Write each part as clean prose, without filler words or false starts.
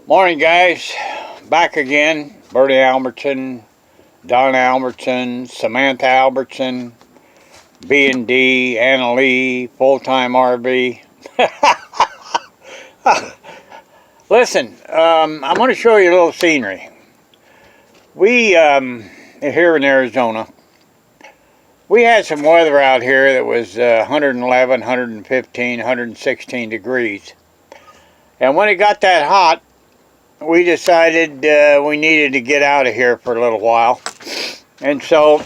Morning, guys. Back again. Bertie Albertson, Don Albertson, Samantha Albertson, B&D, Anna Lee, full-time RV. Listen, I'm going to show you a little scenery. We, here in Arizona, we had some weather out here that was 111, 115, 116 degrees. And when it got that hot, we decided we needed to get out of here for a little while. And so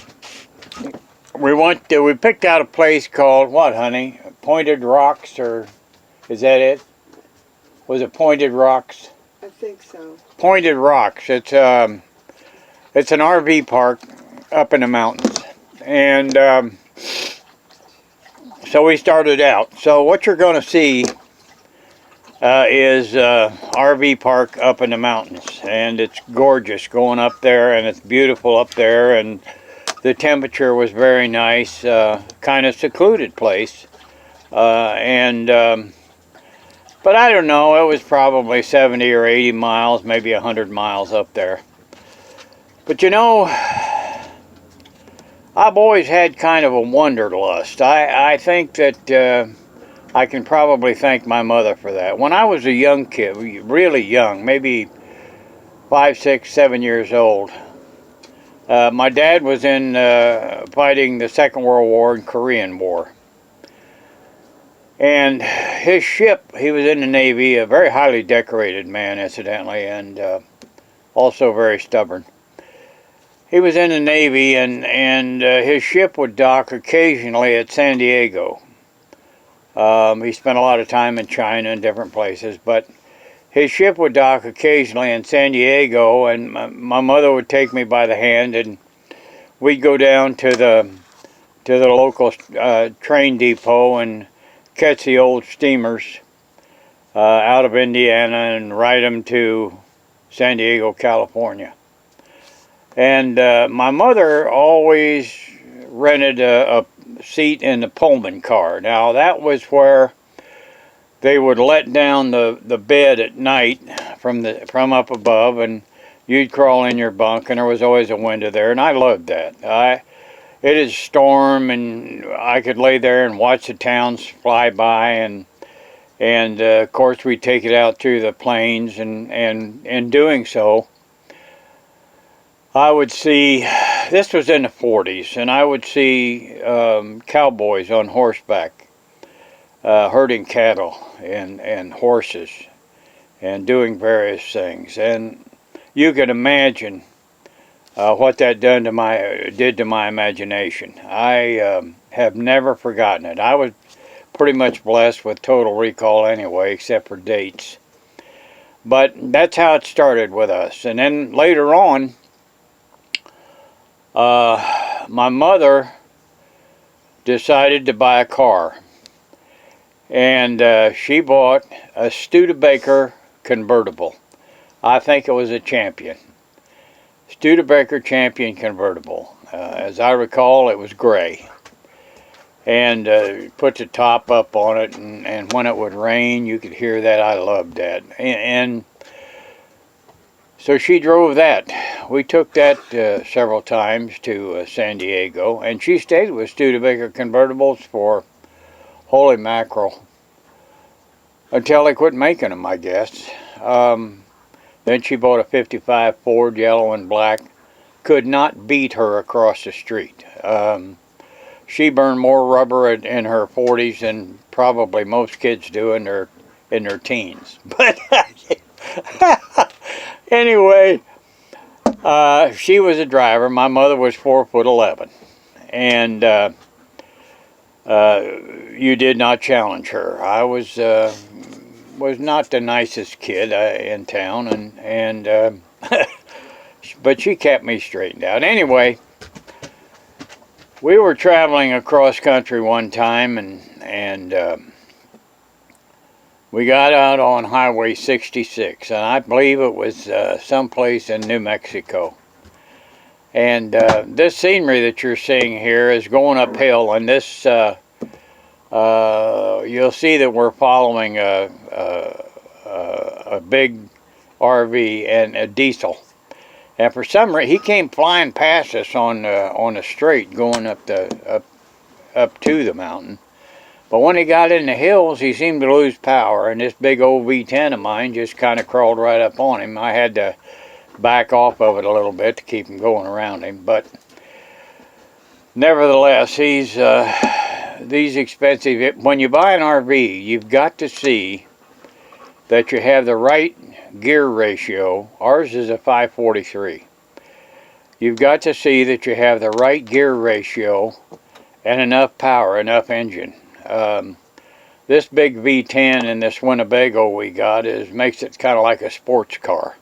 we picked out a place called, what, honey? Pointed Rocks, or is that it? Was it Pointed Rocks? I think so. Pointed Rocks. It's an RV park up in the mountains. And so we started out. So what you're going to see is RV park up in the mountains, and it's gorgeous going up there, and it's beautiful up there, and the temperature was very nice, kind of secluded place, but I don't know, it was probably 70 or 80 miles, maybe 100 miles up there. But you know, I've always had kind of a wanderlust. I think that I can probably thank my mother for that. When I was a young kid, really young, maybe 5, 6, 7 years old, my dad was in fighting the Second World War and Korean War. And his ship, he was in the Navy, a very highly decorated man, incidentally, and also very stubborn. He was in the Navy, and his ship would dock occasionally at San Diego. He spent a lot of time in China and different places, but his ship would dock occasionally in San Diego, and my mother would take me by the hand, and we'd go down to the local train depot and catch the old steamers out of Indiana and ride them to San Diego, California. And my mother always rented a seat in the Pullman car. Now that was where they would let down the bed at night from up above, and you'd crawl in your bunk, and there was always a window there, and I loved that. It is storm, and I could lay there and watch the towns fly by, and of course we'd take it out through the plains, and in doing so, I would see, this was in the 40s, and I would see cowboys on horseback herding cattle and horses and doing various things. And you can imagine what that did to my imagination. I have never forgotten it. I was pretty much blessed with total recall anyway, except for dates. But that's how it started with us. And then later on, my mother decided to buy a car, and she bought a Studebaker convertible. I think it was a Champion. Studebaker Champion convertible. As I recall, it was gray. And put the top up on it, and when it would rain, you could hear that. I loved that. And so she drove that. We took that several times to San Diego, and she stayed with Studebaker convertibles for, holy mackerel, until they quit making them, I guess. Then she bought a 55 Ford, yellow and black. Could not beat her across the street. She burned more rubber in her 40s than probably most kids do in their teens. But anyway, she was a driver. My mother was 4'11", and you did not challenge her. I was not the nicest kid in town, and but she kept me straightened out. Anyway, we were traveling across country one time, and we got out on Highway 66, and I believe it was someplace in New Mexico. And this scenery that you're seeing here is going uphill, and this you'll see that we're following a big RV and a diesel. And for some reason, he came flying past us on the straight going up to the mountain. But when he got in the hills, he seemed to lose power, and this big old V10 of mine just kind of crawled right up on him. I had to back off of it a little bit to keep him going around him. But nevertheless, these expensive. When you buy an RV, you've got to see that you have the right gear ratio. Ours is a 543. You've got to see that you have the right gear ratio and enough power, enough engine. This big V10 in this Winnebago we got makes it kind of like a sports car.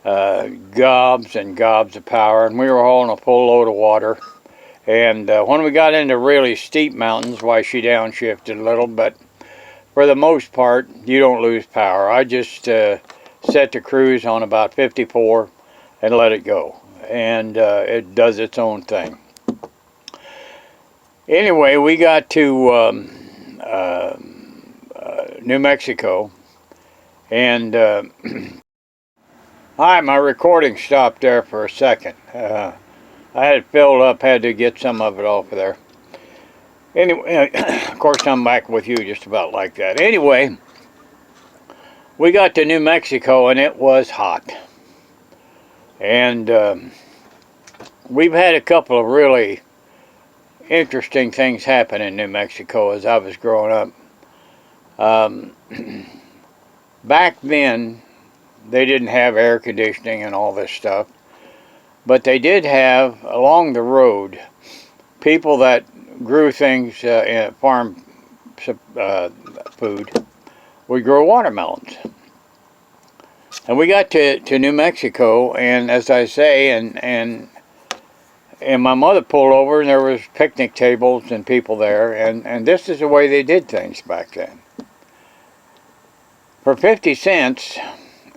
Gobs and gobs of power, and we were hauling a full load of water. And when we got into really steep mountains, why she downshifted a little, but for the most part, you don't lose power. I just set the cruise on about 54 and let it go, and it does its own thing. Anyway, we got to New Mexico, and hi, my recording stopped there for a second. I had it filled up, had to get some of it off of there. Anyway, of course, I'm back with you just about like that. Anyway, we got to New Mexico, and it was hot. And we've had a couple of really interesting things happen in New Mexico as I was growing up. Back then, they didn't have air conditioning and all this stuff, but they did have, along the road, people that grew things in farm food would grow watermelons. And we got to New Mexico, and as I say, and my mother pulled over, and there was picnic tables and people there, and this is the way they did things back then. For 50 cents,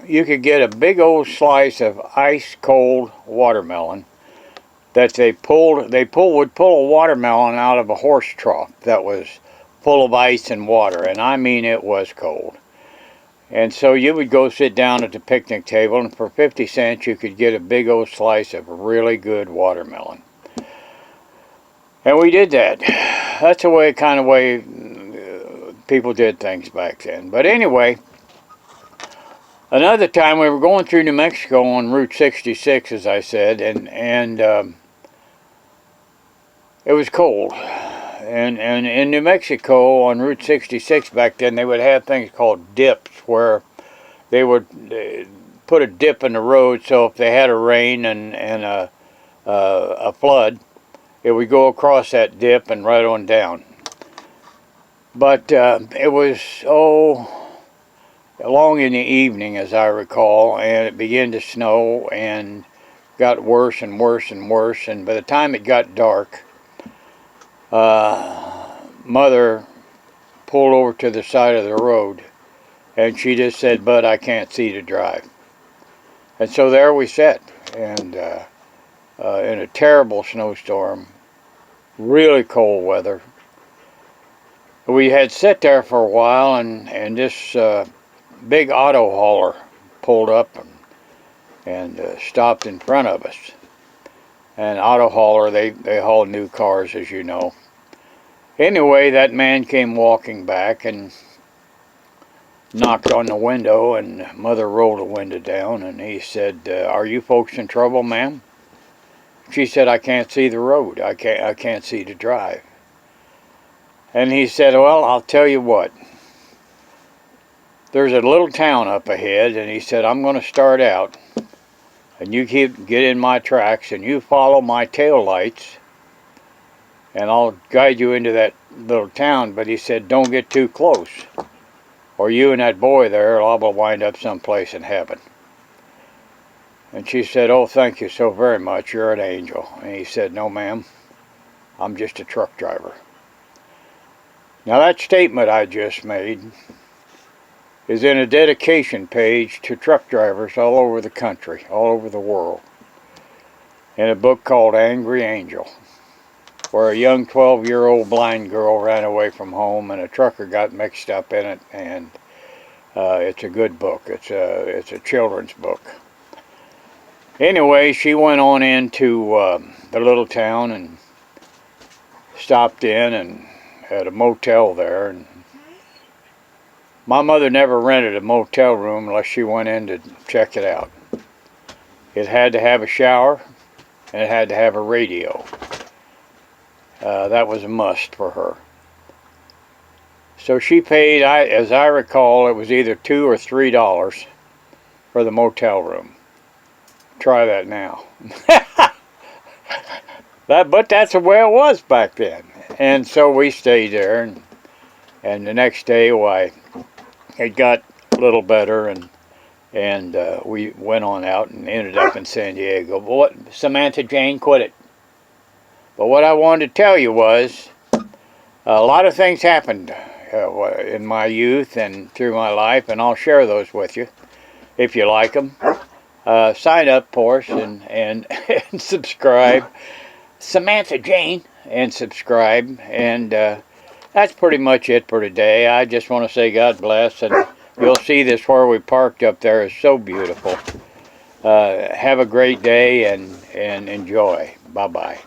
you could get a big old slice of ice cold watermelon that they would pull a watermelon out of a horse trough that was full of ice and water, and I mean it was cold. And so you would go sit down at the picnic table, and for 50 cents you could get a big old slice of really good watermelon. And we did that. That's the way people did things back then. But anyway, another time we were going through New Mexico on Route 66, as I said, and it was cold. And in New Mexico on Route 66 back then, they would have things called dips, where they would put a dip in the road, so if they had a rain and a flood, it would go across that dip and right on down. But it was along in the evening, as I recall, and it began to snow and got worse and worse and worse, and by the time it got dark, Mother pulled over to the side of the road, and she just said, "Bud, I can't see to drive." And so there we sat, and in a terrible snowstorm, really cold weather. We had sat there for a while, and this big auto hauler pulled up and stopped in front of us. And auto hauler, they haul new cars, as you know. Anyway, that man came walking back and knocked on the window, and Mother rolled the window down, and he said, "Are you folks in trouble, ma'am?" She said, "I can't see the road. I can't see to drive." And he said, "Well, I'll tell you what. There's a little town up ahead," and he said, "I'm going to start out, and you get in my tracks, and you follow my tail lights, and I'll guide you into that little town." But he said, "Don't get too close, or you and that boy there will wind up someplace in heaven." And she said, "Oh, thank you so very much. You're an angel." And he said, "No, ma'am. I'm just a truck driver." Now, that statement I just made is in a dedication page to truck drivers all over the country, all over the world, in a book called Angry Angel, where a young 12-year-old blind girl ran away from home and a trucker got mixed up in it, and It's a good book. It's a children's book. Anyway, she went on into the little town and stopped in and had a motel there. And my mother never rented a motel room unless she went in to check it out. It had to have a shower and it had to have a radio. That was a must for her. So she paid, as I recall, it was either $2 or $3 for the motel room. Try that now. But that's the way it was back then. And so we stayed there, and the next day, why, it got a little better, and we went on out and ended up in San Diego. But what, Samantha Jane, quit it. But what I wanted to tell you was, a lot of things happened in my youth and through my life, and I'll share those with you if you like them. Sign up for us and subscribe. Samantha Jane, and subscribe. And that's pretty much it for today. I just want to say God bless. And you'll see this where we parked up there is so beautiful. Have a great day and enjoy. Bye-bye.